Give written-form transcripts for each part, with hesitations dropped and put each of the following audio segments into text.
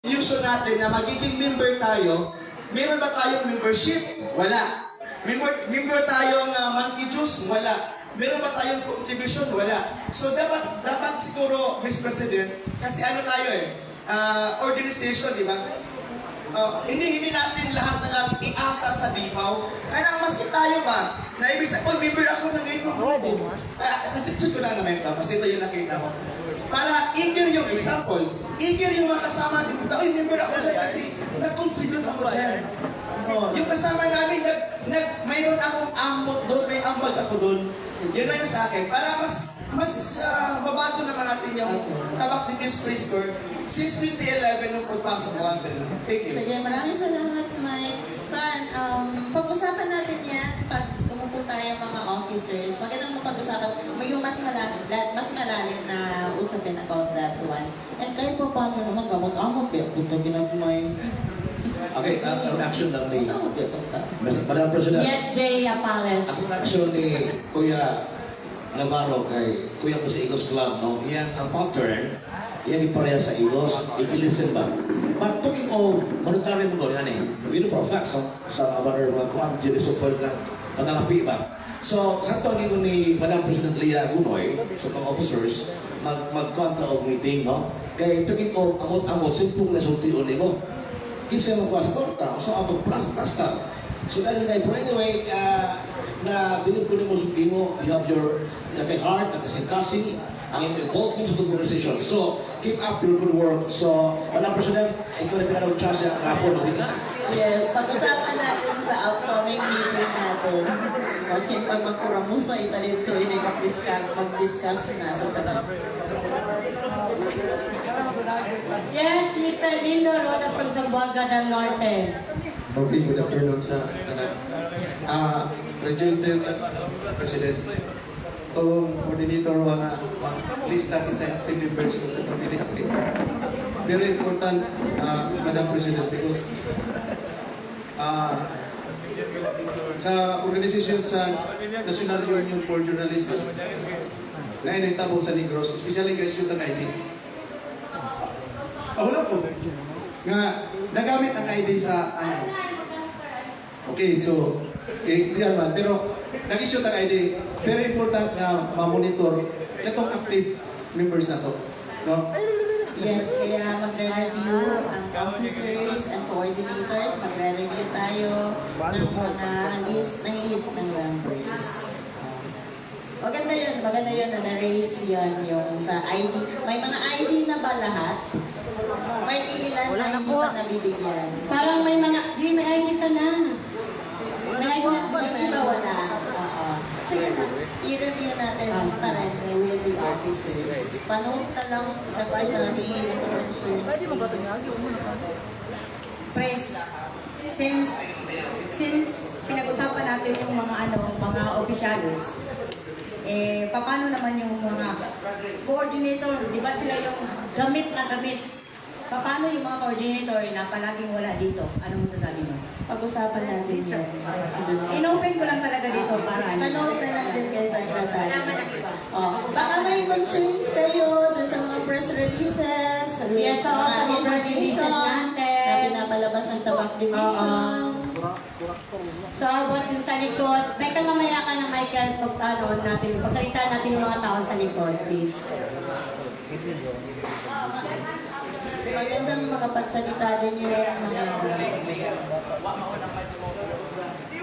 Illusion natin na magiging member tayo, meron ba tayong membership? Wala. Member tayong monthly dues? Wala. Meron ba tayong contribution? Wala. So dapat siguro, Mr. President, kasi ano tayo organization, di ba? Hindi natin lahat na lang iasa sa DIPAW. Kaya maski tayo ba, na ibig sabihin, member ako ng ganitong grupo. Sa picture ko lang naman ito, kasi ito yung nakita ko. Para eager yung example, eager yung mga kasama natin. Uy, member ako dyan kasi nag-contribute ako dyan. Yung kasama namin, mayroon akong amot doon, may ambag ako doon. Yun lang yung sa akin. Para mas mabago naman natin yung tabak ni Miss Praise Corps since 2011 nung pagpasok ko natin. Thank you. Sige, maraming salamat, Mike. Pag-usapan natin yan pag umupo tayo mga officers. Magandang mapag-usapan yung mas malalim na usapin about that one. And kayo po paano naman mag-amot? Puto ginagmay. Okay, ang reaction lang ni Madam President. Yes, Jay Apales. Ang reaction ni Kuya Navarro kay Kuya ko sa Eagles Club, no? Yan ang pattern, yan ipareha sa Eagles, ikilisin ba? But talking of monetary mo doon, yan we know for a fact, sa mga kuwan, dyan support ng panalapi ba? So, sa tawagin ko ni Madam President Leah Gunoy, sa mga officers, mag-contact of meeting, no? Kaya talking of amot-amot, simple na sultiyon mo. Kasi magkuha sa korta, so abag prasta. So dahil tayo, but anyway, na bilib ko ni mo suki mo, you have your kay heart, kasing-kasing, ang involvement sa organization. So, keep up your good work. So, Madam President, ikaw na pinanong chance niya kahapon. Yes, pag-usapan natin sa upcoming meeting natin. Maski pag magkuramusa, italin ko ini mag-discuss na sa tanong. Yes, Mr. Lindo Roda from Zamboanga del Norte. Okay, good afternoon sa Regional President. Itong coordinator mga list natin sa active members of the committee. Very important, Madam President, because sa organisasyon sa National Union for Journalism na initabo sa Negros, especially guys yung ID. Wala po. Nga, nagamit ang ID sa okay, so, yan man. Pero, nag-issue ang ID. Very important na ma-monitor itong active members na to. No? Yes, kaya magre-review ang officers and coordinators. Magre-review tayo ng mga list ng members. Maganda yun na na-raise yun yung sa ID. May mga ID na ba lahat? May ilan na hindi pa nabibigyan. Parang may ID ka na. May ID na ba? Yung iba wala. Sige na, i-review natin currently with the officers. Panood na lang sa primary, sa officers. Press. Since pinag-usapan natin yung mga opisyalis, paano naman yung mga coordinator, di ba sila yung gamit na gamit? Paano yung mga coordinator na palaging wala dito? Anong masasabi mo? Pag-usapan natin yan. Inopen ko lang talaga dito para Panood na lang din kay Secretary. Alaman ng iba. Baka may concerns kayo dun sa mga press releases. Yes, sa mga press releases natin. Na pinapalabas ng Tabak Division. So, about yung sa likod, may mamaya ka na Michael, pagsalita natin yung mga tao sa likod, please. Magandang makapagsalita din yung mga...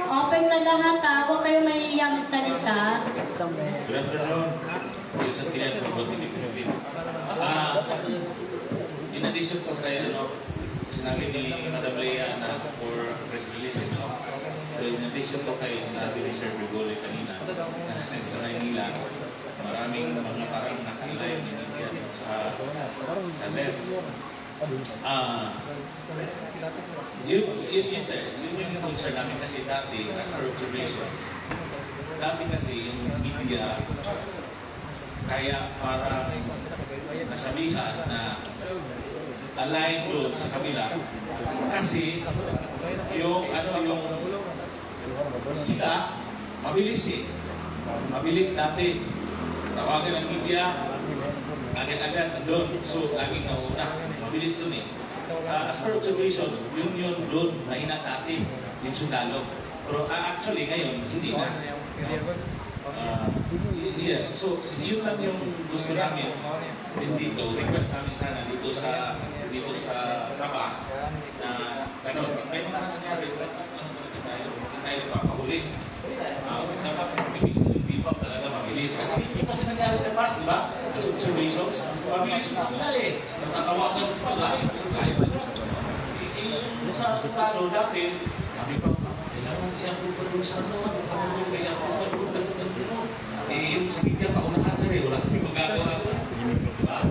Open sa lahat ha, huwag kayo mahihiyang magsalita. Good afternoon. This is Tian from Botini, Philippines. In addition to kay sinabi ni Madam Leah na for press releases, no? So in addition to kay sinabi ni Sir Brigole kanina sa Maynila, maraming mga parang naka-live ni India sa left. Yun yung concern namin kasi dati, as per observation, dati kasi yung media kaya parang nasabihan na align doon sa kabila kasi yung sila mabilis dati tawagan ng media agad-agad doon, so laging nauna mabilis doon as per observation, yun doon, mahina dati, yung sundalo. Pero actually ngayon, hindi na. Yes, so yun lang yung gusto namin din dito. Request namin sana dito sa Taba na ganun. May mga nangyari, tayo papahuli. Dapat mabilis na hindi pa talaga mabilis. Kasi hindi pa siya nangyari na past, di ba? As observations, mabilis yung kriminal eh. Natatawagan mo pa lang sa tayo. Yung sa sundalo dati, kami pa, kailangan i-approve pa doon sa ano, kaya yung sa media, paunahan sir eh, wala kami magagawa. Diba?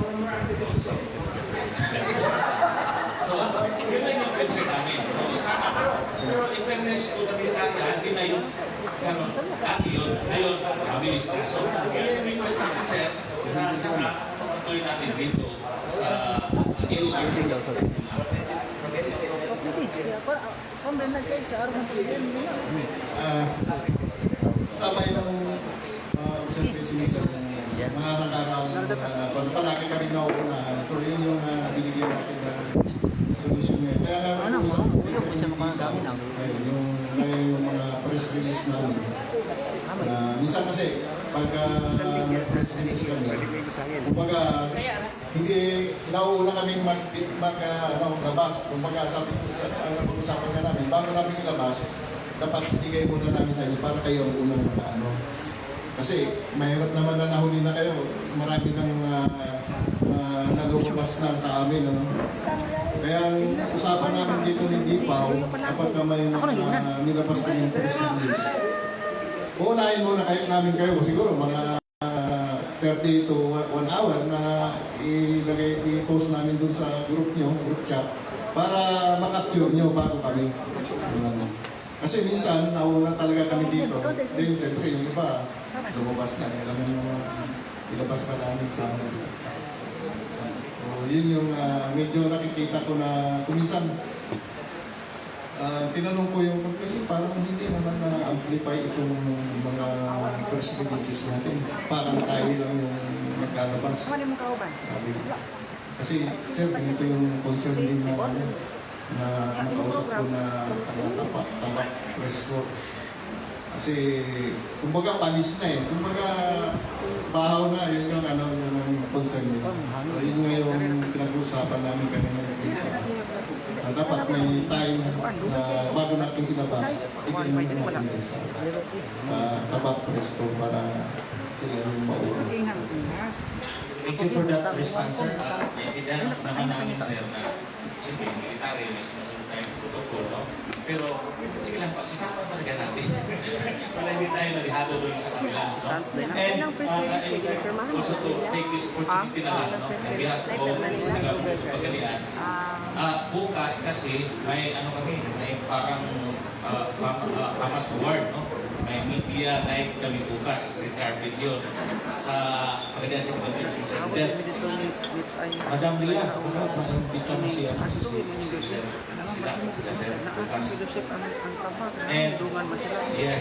So, yun lang yung concern namin. So, sana, pero in fairness to the military, hindi na yung ganun, dati yun, ngayon, mabilis na. So, yun yung request namin sir, na sana patuloy natin dito sa Tama yung observation niyo sa mga nakaraang palagi kami nauunahan. So yun yung binigyan natin ng solusyon ngayon. Kaya nga yung mga press release namin. Minsan kasi pag press release kami, kumbaga hindi nauuna kaming maglabas. Kumbaga sabi ko pag-usapan ka namin, bago namin ilabas, dapat ibigay muna namin sa inyo para kayo ang unang ano. Kasi mahirap naman na nahuli na kayo. Marami nang nalulabas na sa amin. Ano? Kaya ang usapan namin dito ni Dipaw, kapag may nilabas ko yung press release, unahin muna namin kayo, siguro mga 30 to 1 hour na i-post namin dun sa group nyo, group chat, para makapture nyo bago kami. Kasi minsan, nauna talaga kami dito. Then, siyempre, yung iba, lumabas na. Ilabas pa namin sa amin. So, yun yung medyo nakikita ko na kuminsan, tinanong ko yung kasi parang hindi naman na-amplify itong mga press releases natin. Parang tayo lang yung naglalabas. Sabi. Kasi, sir, ganito yung concern din na makausap ko na tapak press ko. Kasi, kumbaga panis na eh. Kumbaga, bahaw na, yun yung yung concern nila. So, yun nga yung pinag-uusapan namin kanina. Dapat may time na bago natin ilabas, ipinagin natin sa tapak press ko para sila yung mauna. Thank you for that response, sir. Naintindihan naman namin, sir, na siyempre, military, may sinusunod tayong protocol, no? Pero, sige lang, pagsikapan talaga natin. Para hindi tayo nalihado doon sa kanila, no? And, also to take this opportunity na lang, no? On behalf of sa Nagawin ng Pagalian. Bukas kasi, may ano kami, may parang FAMAS award, no? May media night kami bukas, red carpet yun, sa Pagadian City Convention Center. Madam Lia, dito mo siya, sila, bukas. And, yes.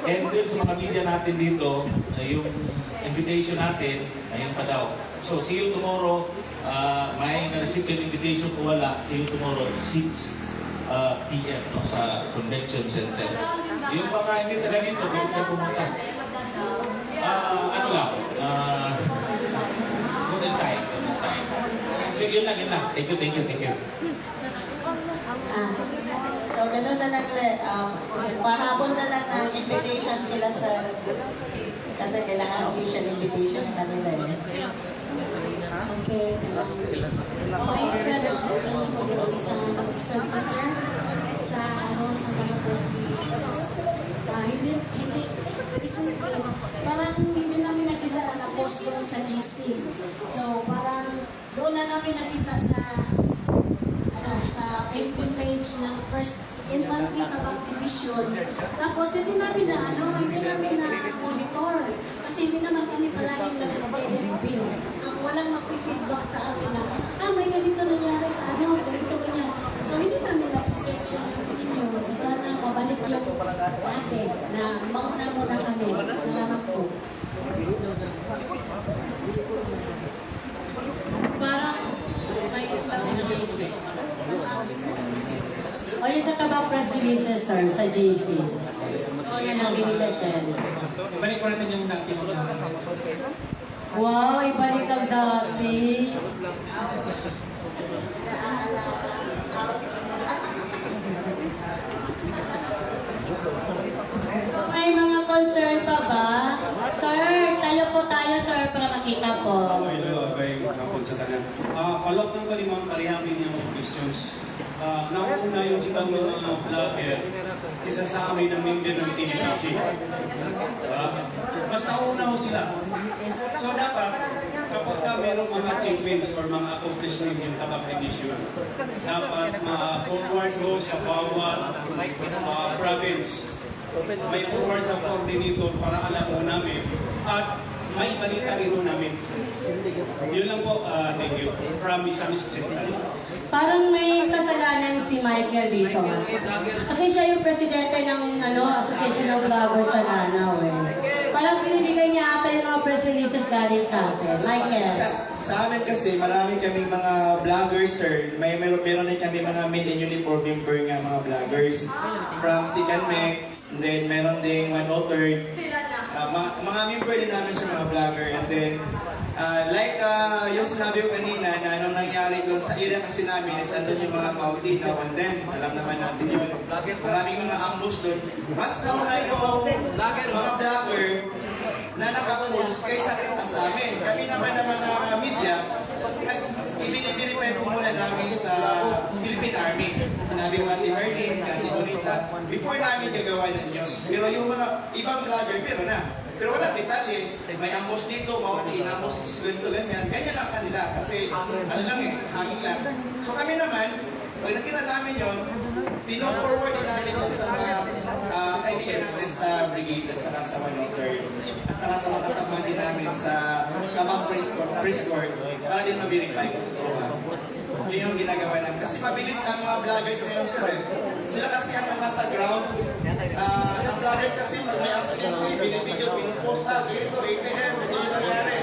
and dun sa mga media natin dito, yung invitation natin, ayun pa daw. So, see you tomorrow. May na-receive yung invitation ko wala. See you tomorrow, 6 p.m. No, sa Convention Center. Yung mga hindi taga dito, kung ka pumunta. Ano lang, good and time. So, yun lang. Thank you. So, ganun na lang pahabol na lang ng invitation nila sa kasi kailangan official invitation kanila eh. Okay, may dadagdagan ko doon sa observe ko, sir, sa mga proceedings. Hindi, recently, parang hindi namin nakita na post doon sa GC. So, parang doon na namin nakita sa FB page ng First Infantry Tabak Division. Tapos hindi namin na monitor. Kasi hindi naman kami palaging nag-FB. Saka walang mag-feedback sa amin na, may ganito nangyari sa ganito, ganyan. So hindi namin nag-search yung inyo. So sana mabalik yung dati na mauna muna kami. Salamat po. Parang may isang yung sa tabang press releases, sir, sa GC. O yan ang releases. Balik ko natin yung dati na Wow, ibalik ang dati. May mga concern pa ba? Sir, tayo po tayo, sir, para makita po. Hello, abay kapon sa tanan. Follow-up ng kalimang parihapin niya mga questions. Nauna yung ibang mga vlogger, isa sa amin ang member ng TNPC. Diba? Mas nauna ho sila. So dapat, kapag ka mayroong mga achievements or mga accomplishment yung tabak edition, dapat ma-forward mo sa bawat province. May forward sa coordinator para alam mo namin at may balita rin ho namin. Yun lang po, thank you. From Misamis Occidental. Parang may kasalanan si Michael dito. Kasi siya yung presidente ng Association of Vloggers sa Lanao eh. Parang binibigay niya ata yung mga press releases galing sa atin. Michael. Sa amin kasi, marami kaming mga vloggers, sir. Meron din kami mga made in uniform member nga mga vloggers. From Sikanmek, and then meron ding 1/3. Mga member din namin sa mga vlogger. And then, yung sinabi ko kanina na anong nangyari doon sa area kasi namin is andun yung mga Maudi na and then, alam naman natin yun. Maraming mga ambush doon. Mas nauna yung mga vlogger na nakapost kaysa sa amin. Kami naman na media, ibinibirify po muna namin sa Philippine Army. Sinabi mo Ate Merlin, Ate Bonita, before namin gagawa ng news. Pero yung mga ibang vlogger, pero Pero walang detalye. May ambush dito, Maudi, ambush dito sa ganito, ganyan. Ganyan lang kanila. Kasi ano lang hangin lang. So kami naman, pag nakita namin yun, pino-forward din namin yun sa mga kaibigan natin sa brigade at saka sa Manoter at saka sa mga kasama din namin sa Tabang Press Court para din ma-verify kung totoo ba. Yun yung ginagawa namin. Kasi mabilis ang mga vloggers ngayon, sir. Sila kasi ang nasa ground. Ang vloggers kasi pag may accident, binibideo, pinupost na, ganito, ATM, ito yung nangyari.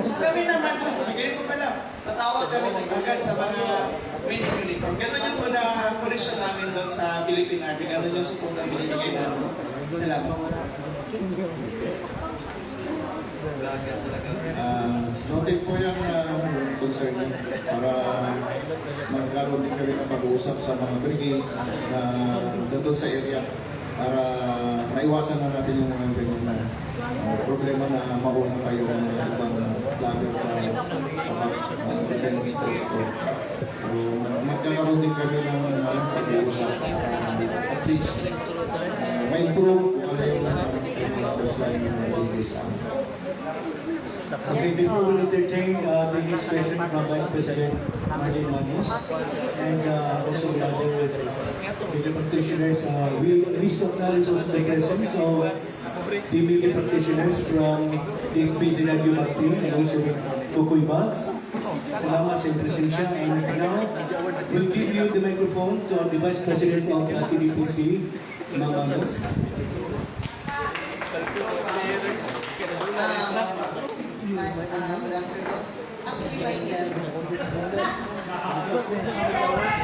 So kami naman, ganito pala, tatawag kami agad sa mga mini uniform. Ganun yung muna connection namin doon sa Philippine Army. Ganun yung support ang binibigay namin. Salamat. Noted po yung concern niyo para magkaroon din kami ng pag-uusap sa mga brigade na doon sa area para maiwasan na natin yung mga ganyan na problema na mauna pa yung ibang vlogger about defense stress ko. Magkakaroon din kami ng pag-uusap at least ma-improve kung ano yung person yung nabigay sa amin. Okay, before we entertain the next question from Vice President Marlene Manos and also the other media practitioners, we wish to acknowledge also the presence of the media practitioners from the XPC Radio Martin and also Kukoy Bags. Salamat sa presensya, and now we'll give you the microphone to the Vice President of TDPC, Mang Manos. Good afternoon. Actually, Michael,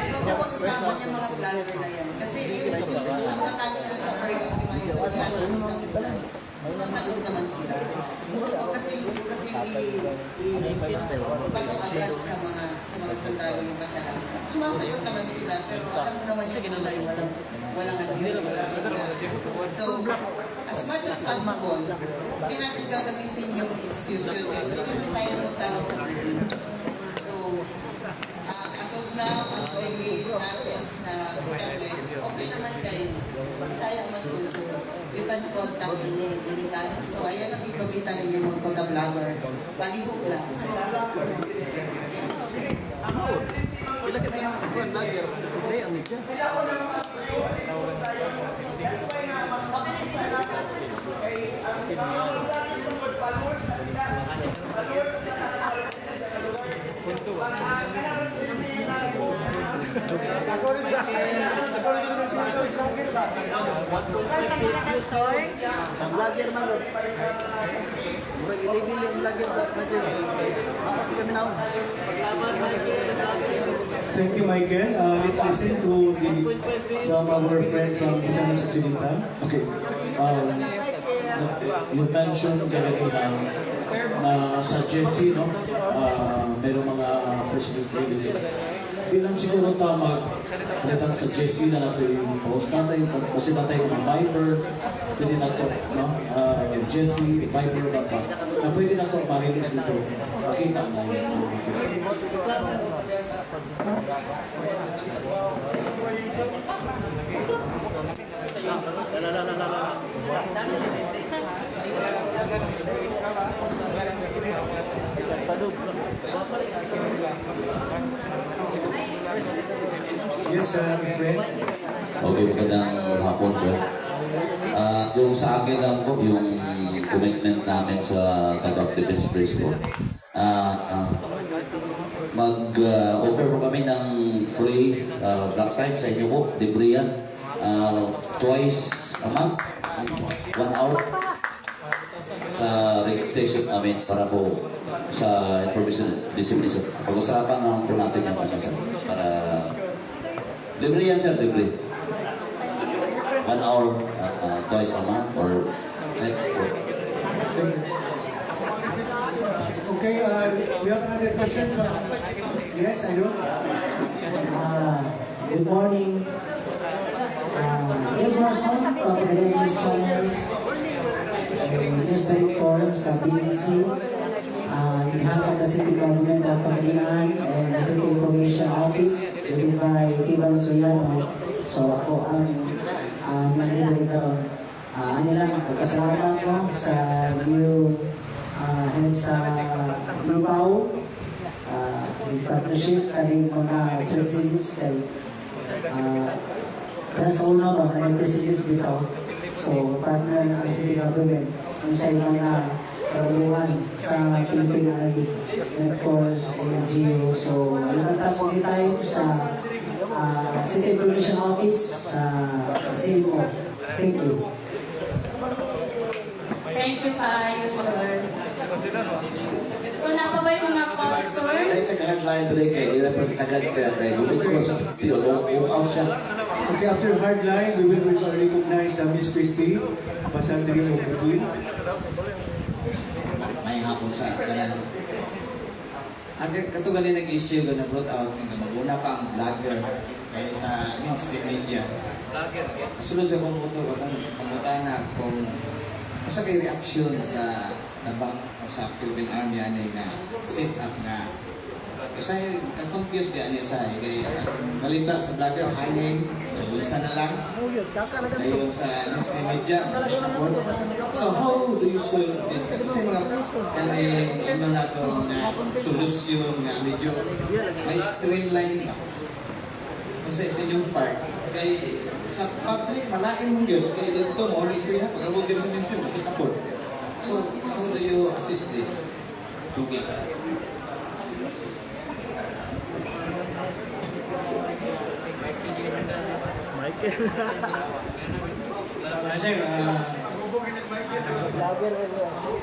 pag-uusapan niya mga vlogger na yan. Kasi yung sampatan nila sa brigade yung mga ito, yan yung sa mulay. Sumasagot naman sila. O kasi ibato agad sa mga sundalo yung kasalanan. Sumasagot naman sila, pero alam mo naman yung mulay, walang ano yun, walang sila. So, as much as possible, hindi natin gagamitin yung excuse yun. Kaya hindi naman tayo magtawag sa brigade. So, as of now, ang brigade natin na statement, okay naman kayo. Sayang man to. So, you can contact anytime. So, ayan ang ipagkita ninyo mga pagka-vlogger. Palihog lang. Thank you, Michael. Let's listen to from our friend from Misamis Occidental. Okay. You mentioned kanina na sa Jesse, no? Merong mga personal releases. Di lang siguro tama kalitan sa Jesse na nato yung post natin kasi natin yung Viber, pwede na to, no? Jesse, Viber na pa. Na pwede na to ma-release nito. Makita na yung Yes, friend. Okay, magandang hapon, sir. Yung sa akin lang po, yung commitment namin sa taga-Defense Press po, mag-offer po kami ng free black time sa inyo po, libre yan. Twice a month, 1 hour sa reputation namin para po sa information dissemination. Pag-usapan naman po natin yung ano, sir, para libre yan, sir, libre. 1 hour, twice a month, or Okay, we have another question. Yes, I do. Good morning. This Marson from the News Channel. News 34 sa BNC. In behalf of the City Government of Pangilinan and the City Information Office, led by Ivan Soriano. So ako ang mag-leader. Ano lang, pasalamat ko sa new head sa Lubao, in partnership kami mga presidency kay sa una ba kami presidency dito. So partner ng City Government kung sa mga karuluhan sa Philippine Army and of course NGO. So nagtatapos din tayo sa City Information Office sa CMO. Thank you. Thank you tayo, sir. So, napabay mga calls, sir? ay sa headline today kay ila pa tagad pa kay gusto ko sa tiyo walk out siya. Okay, after hardline, we will recognize Miss Christie, Basandri of Bukil. May hapon sa kanan. Ang katugaling nag-issue ko na brought out ng maguna pa ang vlogger kaya sa mainstream media. Kasulod sa kong uto akong pangutana kung sa kay reaction sa tabang sa Philippine Army ani na set up na kasi ka-confused di ani sa kay balita sa vlogger hanging sa bulsa na lang dayon sa mainstream media abot. So how do you solve this? Kasi mga kaning ano na to na solusyon na medyo may streamline ba kasi sa inyong part kay sa public malaking mong yun kay dito mo honestly ha pag-abot din sa mainstream makita po. So how do you assist this together? Sir,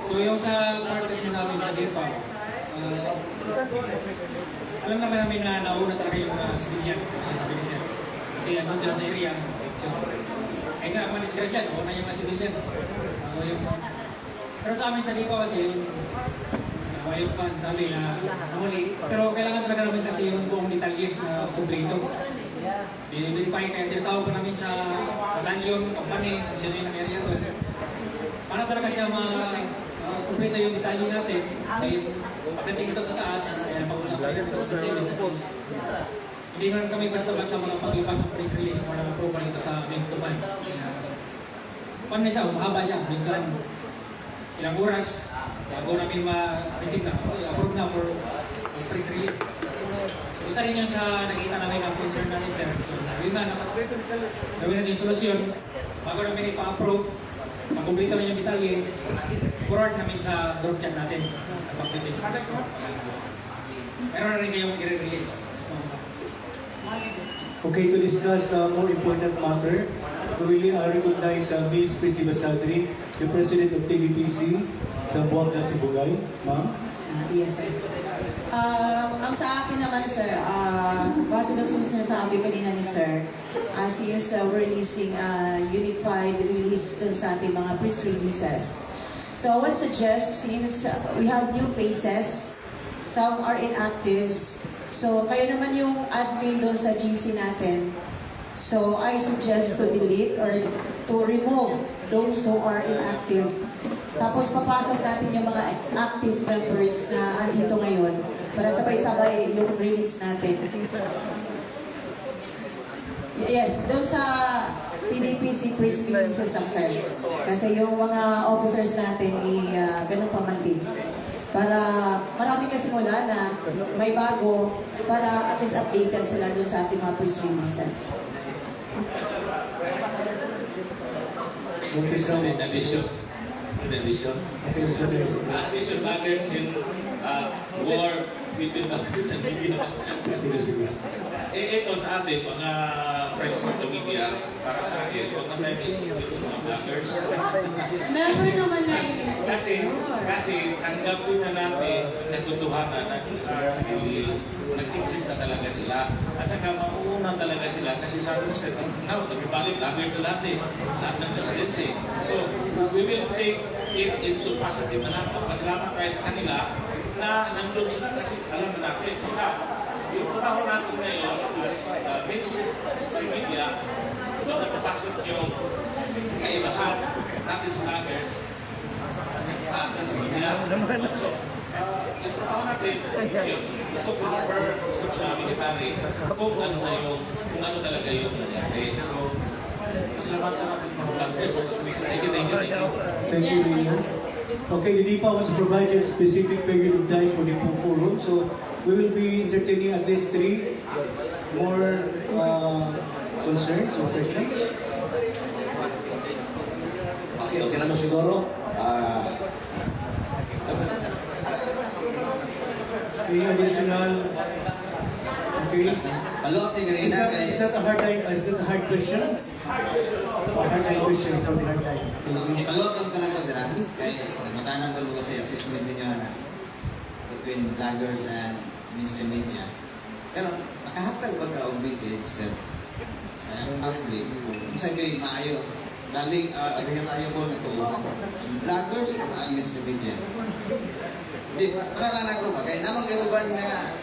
so yung sa part kasi namin sa DIPA, alam naman namin na nauna talaga yung mga civilian, sabi ni Sir. Kasi andun sila sa area. So, ay nga, mga disgrasya, nauna yung mga civilian. Pero sa amin sa DIPA kasi yung wild fund, sabi na nahuli. Pero kailangan talaga namin kasi yung buong detalye na kumpleto. I-verify kaya tinatawag pa namin sa batalyon, company, kung sino yung nag-area doon. Para talaga siya kumpleto yung detalye natin. Dahil pagdating ito sa taas, kaya pag-usapan natin ito sa 7 kasi hindi naman kami basta-basta paglipas ng press release kung walang approval ito sa aming kumpany. Kaya paano na siya, mahaba siya. Minsan ilang oras, bago namin ma-receive na, approve na for press release. So isa rin yun sa nakita namin ang concern namin, sir. So gawin natin yung solusyon, bago namin ipa-approve, makumplito na yung detalye, forward namin sa group chat natin, sa pag-defense. Meron na rin kayong i-release. Okay, to discuss more important matter, we will recognize Ms. Christie Basadri, the President of TVPC, Zamboanga, Sibugay. Ma'am? Yes, sir. Ang sa akin naman, sir, base doon sa sinasabi kanina ni sir, since we're releasing unified release doon sa ating mga press releases. So I would suggest, since we have new faces, some are inactives, so kayo naman yung admin doon sa GC natin. So I suggest to delete or to remove those who are inactive. Tapos papasok natin yung mga active members na andito ngayon para sabay-sabay yung release natin. Yes, doon sa PDPC press releases lang, sir. Kasi yung mga officers natin, ganun pa man din. Para marami kasi mula na may bago, para at least updated sila doon sa ating mga press releases. Addition. Addition matters in war between bloggers and media. Ito sa atin, mga friends from the media, para sa akin, huwag na tayo insecure sa mga bloggers. Never naman na Kasi tanggapin na natin ang katotohanan na nag-exist na talaga sila. At saka mauuna talaga sila kasi sabi mo sa now, nagbibalik bloggers na lahat eh. Lahat ng presidency. So, we will take it into positive na naman. Pasalamat tayo sa kanila na nandun sila kasi alam na natin. So now, yung trabaho natin ngayon as mainstream media, doon napapasok yung kaibahan natin sa bloggers at sa atin sa media. So, yung trabaho natin, yun, to confer sa mga military kung ano na yung, kung ano talaga yung nangyari. So, pasalamatan natin mga bloggers. Thank you. Thank you, Mayor. Okay, the DIPA was provided a specific period of time for the forum, so we will be entertaining at least 3 more concerns or questions. Okay naman siguro. Any additional? Okay. Is that a hard question? Hard question from the hardline. Ipalot lang ka na ko sila. Kaya matanan ko ko sa assessment ninyo na between bloggers and mainstream media. Pero nakahatag ba ka og message sa public kung saan kayo maayo daling reliable na tuuhan ang bloggers o ang mainstream media. Hindi, para lang ako ba? Kaya naman kayo ba nga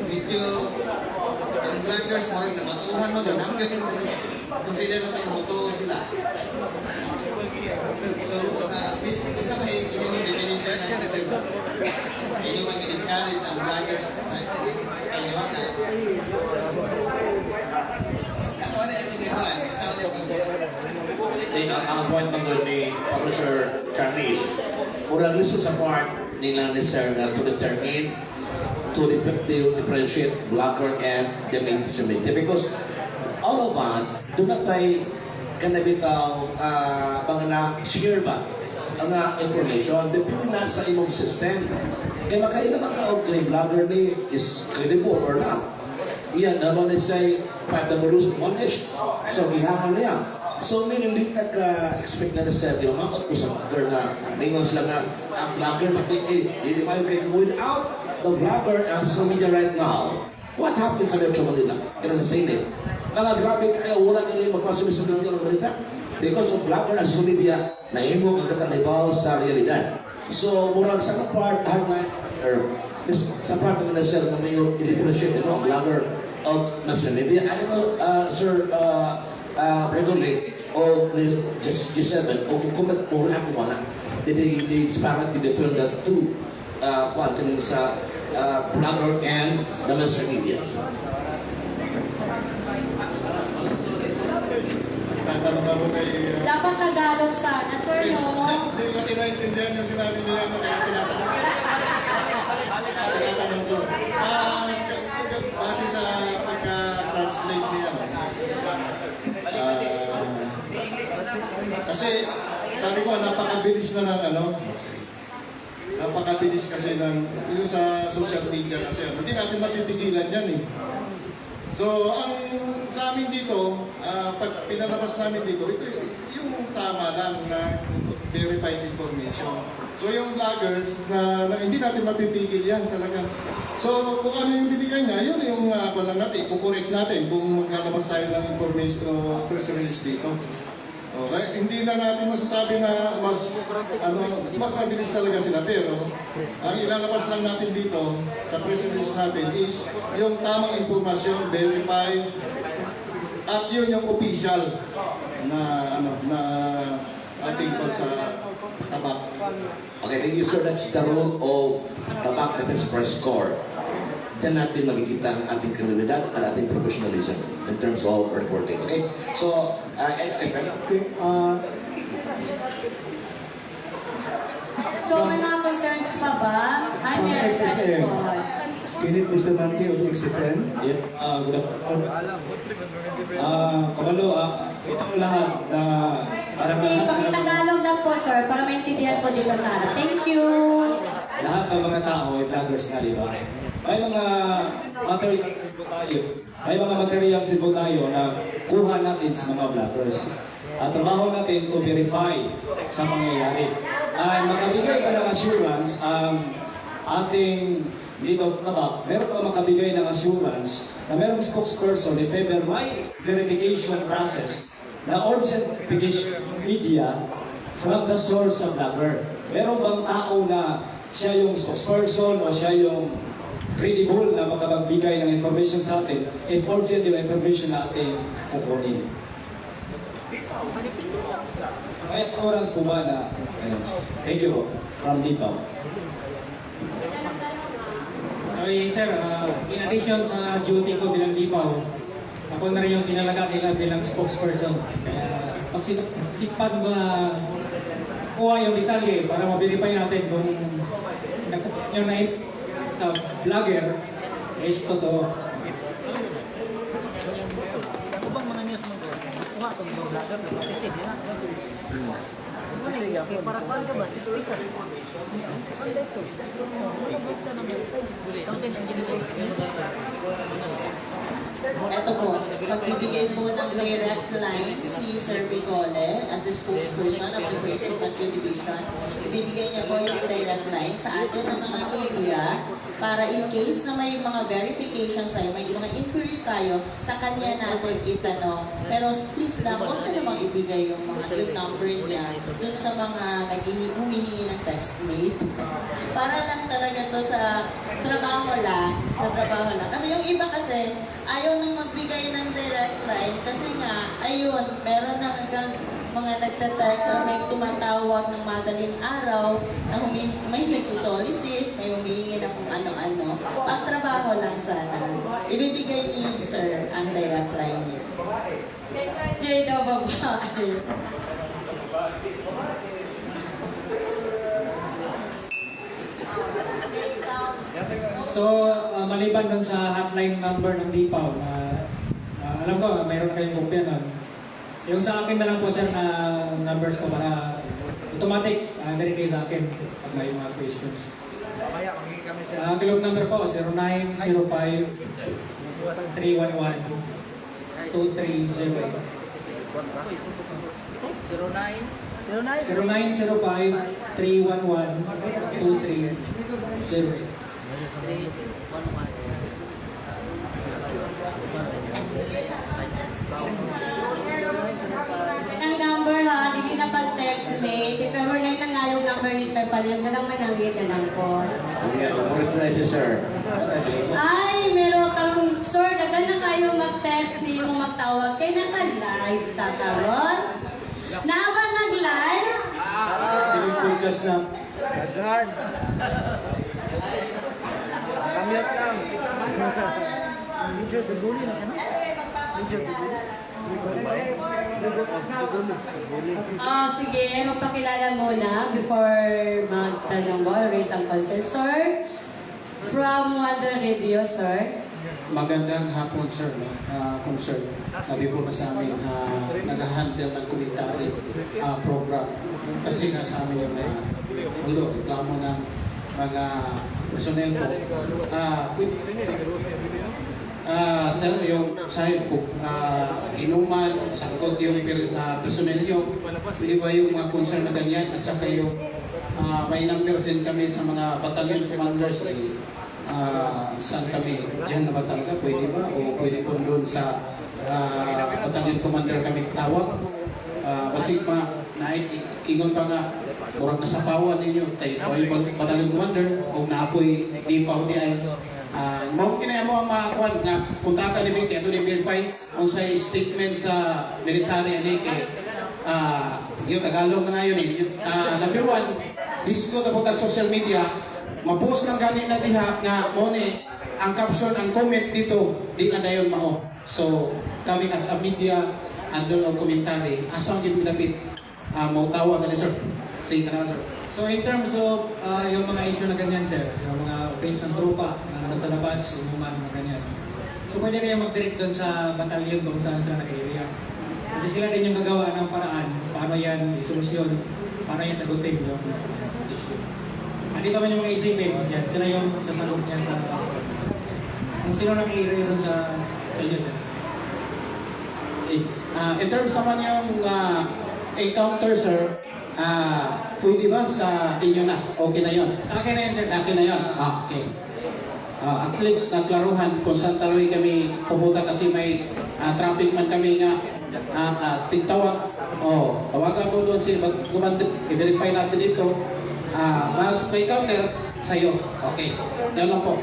medyo ang bloggers mo rin na matuuhan mo doon. Naman kayo consider na tayo matuo sila. So, sa may definition na hindi mo i-discourage ang bloggers sa inyo ka. Ano yung ginagawa? Sa Ang point mo doon ni Publisher Charney, murang gusto sa part nila ni Sir na to determine to differentiate blogger and the mainstream media because all of us do not tayo kanabitaw mga na-share ba ang information depende na sa imong system kaya makailaman ka o kung blogger ni is credible or not yan naman ni say 5 W's 1 H so gihangan niya so meaning di nag-expect na siya kinamamot po sa blogger na mingon sila nga ang blogger hindi mayo kay without the vlogger and social media right now, what happens sa Metro Manila? Kaya sa Senate. Mga grabe kayo, wala na yung magkasumisabi ng balita. Because of vlogger and social media, nahimo ang katalibaw sa realidad. So, murang sa part, or sa part ng nasir na may i-differentiate, vlogger of social media. I don't know, Sir Regulate, o G7, o kung comment po rin ako wala. The disparity between the two quantum sa blogger and the mainstream media. Dapat Tagalog sana, sir, no? Hindi ko kasi naintindihan yung sinabi nila na kaya tinatanong ko. Base sa pagka-translate niya, kasi sabi ko, napakabilis na ng napakabilis kasi ng yung sa social media kasi hindi natin mapipigilan yan eh. So, ang sa amin dito, pag pinalabas namin dito, ito yung tama lang na verified information. So yung vloggers na hindi natin mapipigil yan talaga. So kung ano yung binigay niya, yun yung kung lang natin, kukorek natin kung maglalabas tayo ng information o press release dito. Okay, hindi na natin masasabi na mas mabilis talaga sila, pero ang ilalabas lang natin dito sa press release natin is yung tamang impormasyon, verified, at yun yung official na ating pa sa tabak. Okay, thank you sir. That's the role of Tabak Defense Press Corps. Diyan natin makikita ang ating kriminalidad at ating professionalism in terms of reporting. Okay? So, XFM. Okay, So, may mga concerns pa ba? Ay, meron sa likod. Kinit Mr. Manti of XFM. Yes, good afternoon. Kamalo, itong lahat na parang Okay, pakitagalog lang po, sir, para maintindihan ko dito sa harap. Thank you! lahat ng mga tao ay vloggers na, di ba? May mga materials po tayo. May mga materials po tayo na kuha natin sa mga vloggers. At trabaho natin to verify sa mangyayari. Ay makabigay ka ng assurance ang ating dito tabak, meron pa makabigay ng assurance na merong spokesperson if ever may verification process na authentication media from the source sa vlogger. Meron bang tao na siya yung spokesperson o siya yung credible na makapagbigay ng information sa atin if urgent yung information na ating kukunin? May oras po ba na thank you po from Dipaw. Sorry sir, in addition sa duty ko bilang Dipaw, ako na rin yung tinalaga nila bilang spokesperson. Kaya pagsipan mo na kuha yung detalye para ma-verify natin kung yung na sa vlogger is totoo. Ako bang mga news mo doon? Kuha itong vlogger, kasi di na. Okay, para kuhan ka ba? Si Twitter. Ang dito. Ito po, magbibigay po ng direct line si Sir Bicole as the spokesperson of the 1st Infantry Division. Ibibigay niya po yung direct line sa atin ng mga media para in case na may mga verifications tayo, may mga inquiries tayo, sa kanya natin itanong. Pero please lang, huwag na namang ibigay yung number niya dun sa mga humihingi ng text mate. Para lang talaga to sa trabaho lang. Kasi yung iba kasi, ayaw nang magbigay ng direct line kasi nga, ayun, meron na mga nagtatext or may tumatawag ng madaling araw na may nagsisolicit, may humihingi na kung ano-ano. Pagtrabaho lang sana. Ibibigay ni Sir ang direct line niya. Jay daw babae. So, maliban dun sa hotline number ng Dipaw na alam ko, mayroon kayong kopya nun. Yung sa akin na lang po sir na numbers ko para automatic, dari kayo sa akin pag may mga questions. Globe number po, Ang number ha, hindi na pag-text mate. If ever lang na nga yung number ni Sir Paliang, ganang manangin na lang po. Reply si sir. Ay, meron kang, sir, dagan na kayo mag-text, di mo magtawag. Kaya naka-live ta karon. Nawa nag-live? Podcast na. Agard. Kamyat lang. Medyo duguli na siya, no? Medyo duguli. Sige, magpakilala muna before magtanong mo, raise ang concern. Sir, from Wonder Radio, sir. Magandang hapon, sir. Concern. Sabi po na sa amin, nag-handle ng commentary program. Kasi nga sa amin yung reklamo ng mga personnel po. sir, yung sahib ko, inuman, sangkot yung personnel nyo, hindi ba yung mga concern na ganyan, at saka yung may number din kami sa mga battalion commanders, saan kami, dyan na ba talaga, pwede ba? O pwede po doon sa battalion commander kami tawag? Kasi ingon pa nga, murag na sa pawan ninyo, tayo yung battalion commander, o naapoy, di pa o di ay, mao kinaya mo ang makakuan nga kontrata ni Vicky ato ni verify kung sa statement sa military ani kay yung Tagalog na ngayon number one disco ta sa social media ma-post lang gani na diha nga mo ni ang caption ang comment dito di na dayon mao so kami as a media andol og commentary asang gid pinapit mo tawag ani sir sige na sir. So in terms of yung mga issue na ganyan, sir, yung mga offense ng tropa, nandun sa labas, yung mga ganyan. So pwede kayo mag-direct doon sa batalyon kung saan sila naka-area. Kasi sila din yung gagawa ng paraan, paano yan isolusyon, paano yan sagutin yung issue. Andito man yung mga isipin, yan, sila yung sasagot yan sa kung sino naka-area doon sa inyo, sir. In terms naman yung encounter, sir, pwede ba sa inyo na? Okay na yun? Sa akin na yun, sir. Sa akin na yun? Okay. At least nagklaruhan kung saan talawi kami pupunta kasi may traffic man kami nga tigtawag. Tawagan mo doon si i-verify natin dito. May counter sa'yo. Okay. Yan lang po.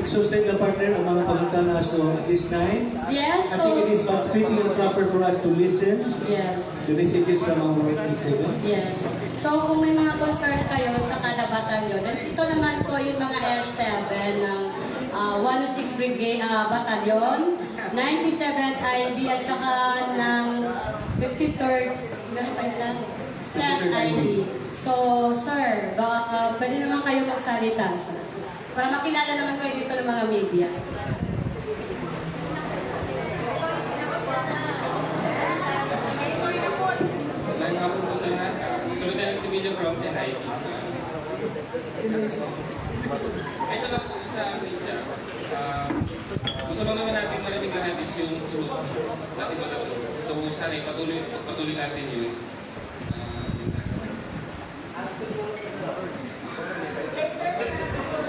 Exhausted na partner ang mga pagkakana so at this time. Yes, I think it is but fitting and proper for us to listen. Yes. The messages from our A7. Yes. So kung may mga concern kayo sa kada batalyon, ito naman po yung mga S7 ng 106 Brigade Batalyon, 97th IB at saka ng 53rd, meron pa isa? 10th IB. So, sir, baka pwede naman kayo magsalita, sir. Para makilala naman kayo dito ng mga media. Magandang hapon po sa lahat. Tulad na lang si Video from NIT. Ito lang po sa media. Gusto lang naman natin marinig lahat is yung truth natin matatlo. So sana patuloy natin yun.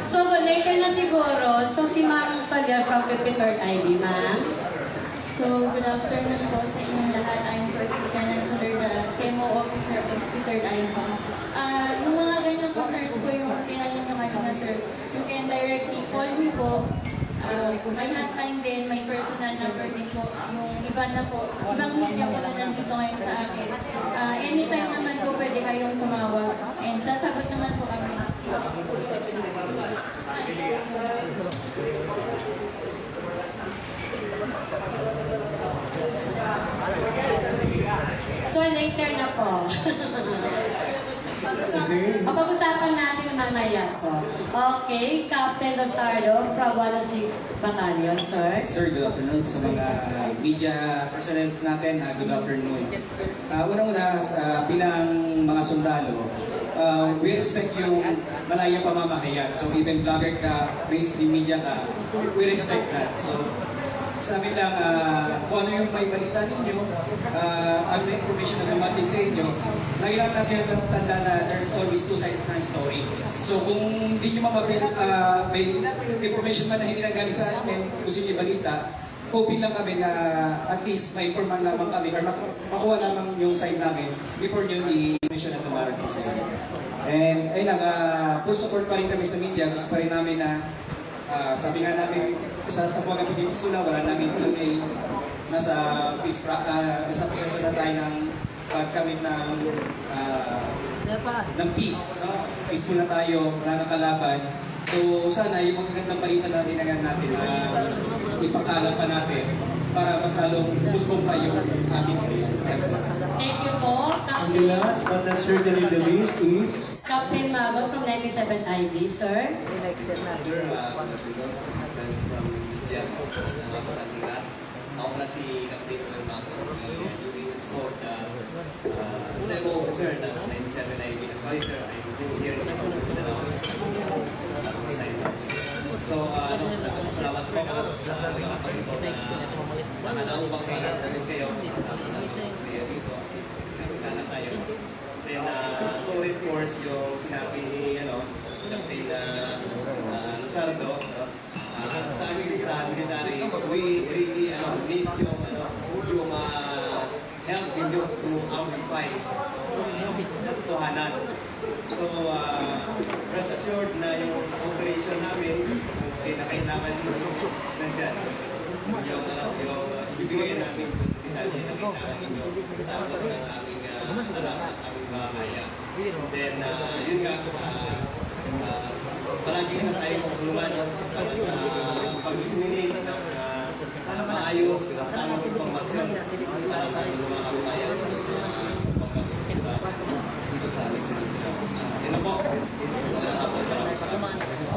So, later na siguro. So, si Ma'am Solia from 53rd IB, ma'am. So, good afternoon po sa inyong lahat. I'm First Lieutenant Soler, the CMO Officer of 53rd IB. Yung mga ganyang concerns po yung tinanong nyo kanina, sir. You can directly call me po. May hotline din, may personal number din po. Yung iba na po, ibang media po na nandito ngayon sa akin. Anytime naman po pwede kayong tumawag. And sasagot naman po kami. So, later na po. Okay. Pag-usapan natin mamaya po. Okay, Captain Lozardo from 106 Battalion, sir. Sir, good afternoon sa mga media personnel natin. Good afternoon. Unang-una, bilang mga sundalo, we respect yung malayang pamamahayan. So even vlogger ka, mainstream media ka, we respect that. So sa amin lang, kung ano yung may balita ninyo, ano yung information na dumating sa inyo, lagi lang natin tanda na there's always two sides ng story. So kung hindi nyo may information man na hindi nagaling sa amin, gusto nyo balita, hoping lang kami na at least may informan lamang kami or makuha lamang yung side namin before nyo i-mention na dumarating sa inyo. And ayun lang, full support pa rin kami sa media. Gusto pa rin namin na sabi nga namin sa buwan ng Pilipinas, wala namin kung ay nasa proseso na tayo ng pagkamit ng peace. No? Peaceful na tayo, wala nang kalaban. So sana yung magagandang balita na dinagan natin ipakalam pa natin para mas lalong busbong pa yung ating area. Thank you po. And the last but not certainly the least is Captain Mago from 97th IB, sir. Sir, from media, sa lahat. Ako pala si Captain Mago, duty store SEMO officer na 97 IB advisor. I'm here in Mindanao. So, nagpapasalamat po ako sa pagkakataon ito na nakadaupang pala namin kayo. Kasama namin kayo dito. Nakikala tayo. Then, to reinforce yung sinabi ni Captain Luzardo, sa amin sa military, we really need yung help ninyo to amplify katotohanan. So, rest assured na yung operation namin, pinakailangan ninyo nandyan. Yung ibibigay namin detalye na kailangan ninyo sa abot ng aming harap at aming makakaya. Then, yun nga, palagi na tayo magtulungan para sa pag-disseminate ng maayos at tamang informasyon para sa ating mga kababayan dito sa dito sa West Philippines. Yan na po.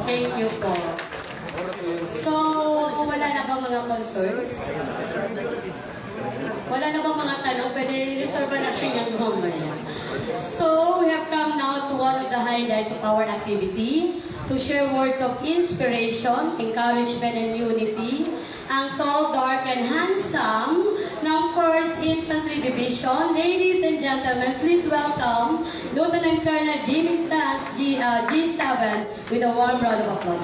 Thank you po. So, wala na bang mga concerns? Wala na bang mga tanong? Pwede reserve natin yung mamaya. So, we have come now to one of the highlights of our activity to share words of inspiration, encouragement, and unity. Ang tall, dark, and handsome ng 1st Infantry Division. Ladies and gentlemen, please welcome Lieutenant Colonel Jimmy Sanz, G7, with a warm round of applause.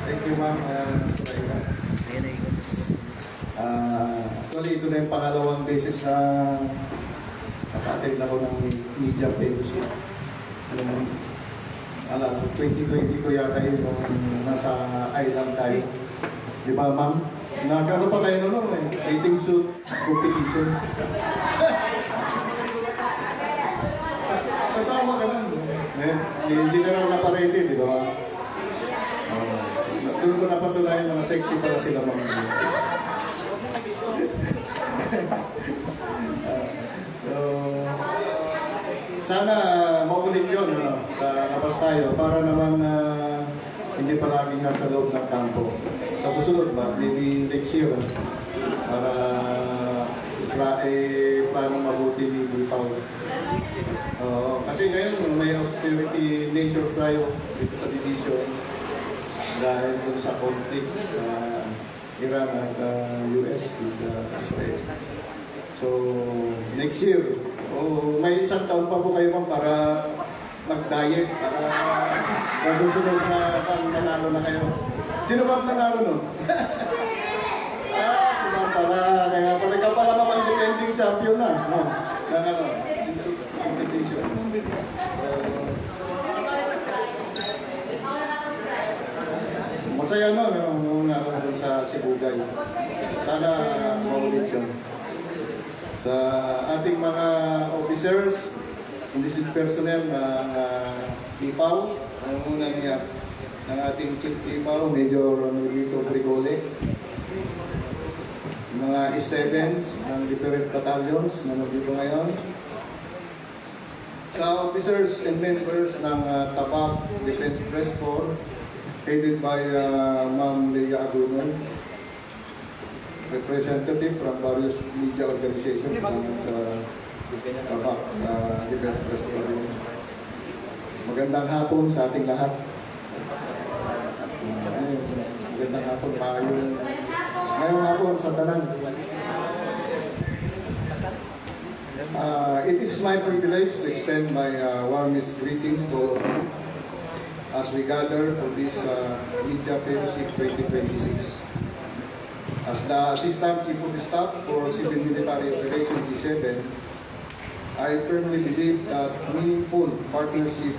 Thank you, ma'am. Actually, ito na yung pangalawang beses na naka-attend ako ng media fellowship. 2020 ko yata yun nung nasa island tayo. Di ba, ma'am? Nagkaroon pa kayo noon, dating suit competition. Kasama ka nun. Si General Naparete, di ba? Doon ko napatunayan mga sexy para sila mga sana maulit yun sa labas tayo para naman hindi palaging nasa loob ng kampo. Sa susunod ba, maybe next year para plano mabuti ni Lipaw. Kasi ngayon may austerity measures tayo dito sa division dahil dun sa conflict sa Iran at US with Israel. So, next year, may isang taon pa po kayo ma'am para mag-diet, para nasusunod na pang nanalo na kayo. Sino ba ang nanalo nun? Si ma'am pala. Kaya pala ka pala naman defending champion na. No? Competition. Masaya nung naroon sa Sibugay. Sana maulit yun. Sa ating mga officers, enlisted personnel ng IPAW, ang unang ng ating Chief IPAW, Major Rodrigo Brigole, mga E7s ng different battalions na nandito ngayon, sa officers and members ng Tapak Defense Press Corps, headed by Ma'am Leia Agunon, representative from various media organizations sa Tapak Defense Press Corps. Magandang hapon sa ating lahat. Magandang hapon tayo. Ngayong hapon sa tanan. It is my privilege to extend my warmest greetings to all of you as we gather for this Media Fellowship 2026. As the Assistant Chief of Staff for Civil Military Operations G7, I firmly believe that meaningful partnerships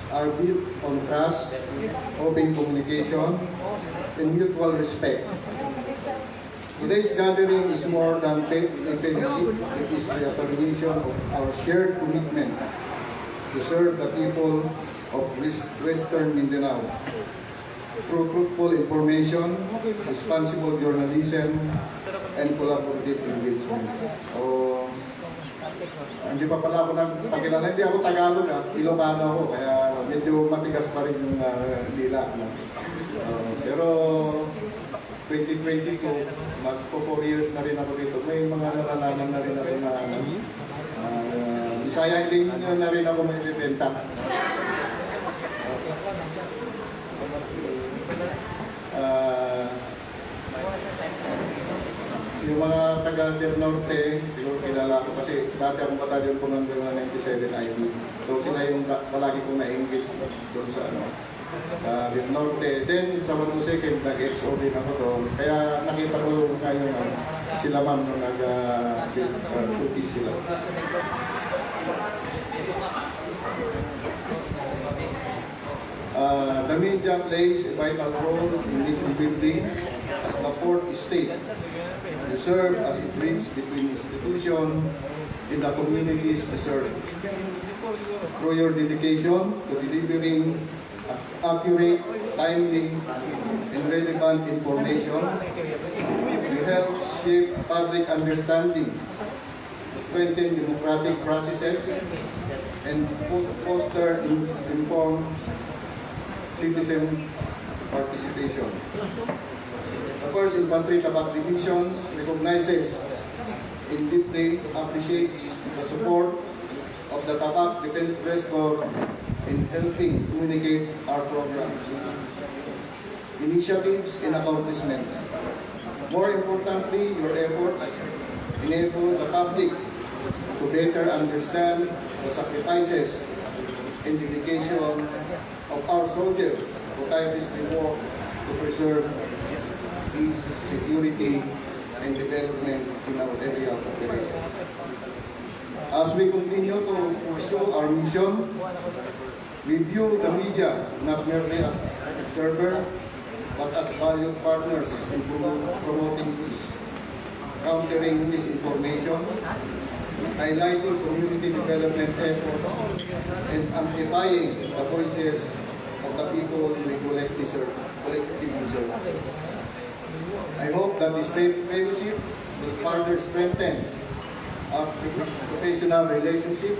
are built on trust, open communication, and mutual respect. Today's gathering is more than a fellowship. It is the affirmation of our shared commitment to serve the people of Western Mindanao through fruitful information, responsible journalism, and collaborative engagement. Hindi pa pala ako nagpakilala. Hindi ako Tagalog, Ilocano ako, kaya medyo matigas pa rin yung dila. Pero 2020 ko, magpo 4 years na rin ako dito. May mga narananan na rin ako na Bisaya din na rin ako may bibenta. Yung mga taga Del Norte, siguro kilala ko kasi dati akong batalyon commander ng 97 ID. So sila yung palagi kong na-engage doon sa Del Norte. Then sa 102nd, nag-XO din ako doon. Kaya nakita ko ngayon sila ma'am nung nag-2-piece sila. The media plays a vital role in nation building as the fourth estate. You serve as a bridge between institutions and the communities they serve. Through your dedication to delivering accurate, timely, and relevant information, you help shape public understanding, strengthen democratic processes, and foster informed citizen participation. The 1st Infantry Tabak Division recognizes and deeply appreciates the support of the Tabak Defense Press Corps in helping communicate our programs, initiatives, and accomplishments. More importantly, your efforts enable the public to better understand the sacrifices and dedication of our soldiers who tirelessly work to preserve peace, security, and development in our area of operation. As we continue to pursue our mission, we view the media not merely as observer, but as valued partners in promoting peace, countering misinformation, highlighting community development efforts, and amplifying the voices of the people we collectively serve. I hope that this fellowship will further strengthen our professional relationship,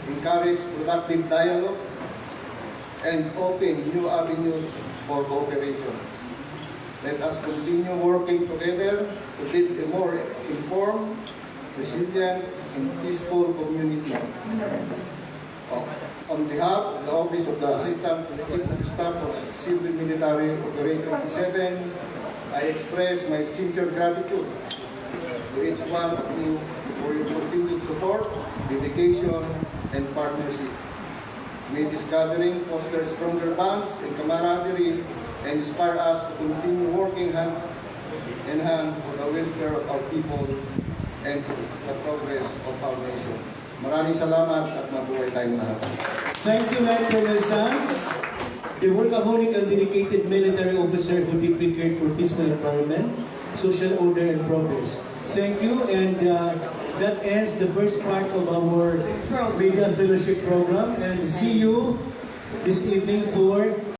encourage productive dialogue, and open new avenues for cooperation. Let us continue working together to build a more informed, resilient, and peaceful community. On behalf of the Office of the Assistant Chief of Staff of Civil Military Operation 7, I express my sincere gratitude to each one of you for your continued support, dedication, and partnership. May this gathering foster stronger bonds and camaraderie and inspire us to continue working hand in hand for the welfare of our people and the progress of our nation. Maraming salamat at mabuhay tayong lahat. Thank you, Lieutenant Colonel Sanz, the workaholic and dedicated military officer who deeply cared for peaceful environment, social order, and progress. Thank you, and that ends the first part of our media fellowship program. And see you this evening for